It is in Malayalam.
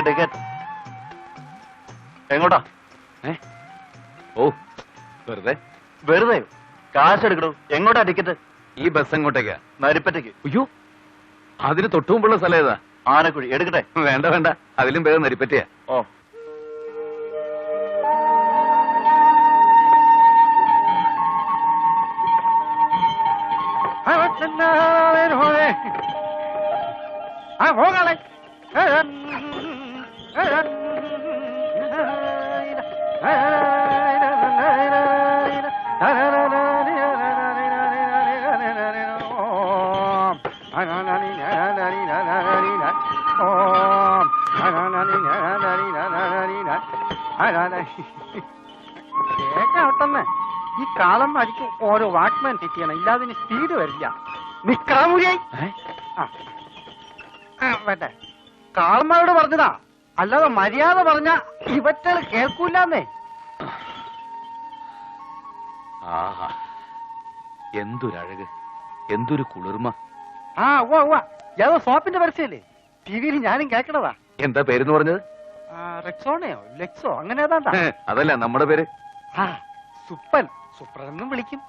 ടിക്കറ്റ്. എങ്ങോട്ടാ? ഓ വെറുതെ. വെറുതെ കാശെടുക്കണോ? എങ്ങോട്ടാ ടിക്കറ്റ്? ഈ ബസ് എങ്ങോട്ടേക്കാ? നരിപ്പറ്റയ്ക്ക്. അയ്യോ, അതിന് തൊട്ടുമുമ്പുള്ള സ്ഥലം ഏതാ? ആനക്കുഴി. എടുക്കട്ടെ? വേണ്ട വേണ്ട, അതിലും വേഗം നരിപ്പറ്റയാ. ഓ, ಹೋಗಲ್ಲ. കേട്ടോട്ടന്നെ ഈ കാലം അടിക്ക് ഓരോ വാക്ക്മാൻ ഫിറ്റ് ചെയ്യണം, ഇല്ലാതെ ഇനി സ്പീഡ് വരില്ല. നിക്കാമുരിയായി വേട്ടെ കാളന്മാരോട് പറഞ്ഞതാ, അല്ലാതെ മര്യാദ പറഞ്ഞ ഇവറ്റകൾ കേൾക്കൂലെന്നേ. ആഹാ, എന്തൊരഴക്, എന്തൊരു കുളിർമ. ആ ഉവ്വ ഉവ്വ, ഏതോ സോപ്പിന്റെ പരസ്യല്ലേ, ടിവിയിൽ ഞാനും കേൾക്കണതാ. എന്താ പേരെന്ന് പറഞ്ഞത്? റെക്സോണയോ ലെക്സോ അങ്ങനെ ഏതാണ്ടാ. അതല്ല നമ്മുടെ പേര്. ആ സുപ്പൻ, സുപ്രനെന്നും വിളിക്കും.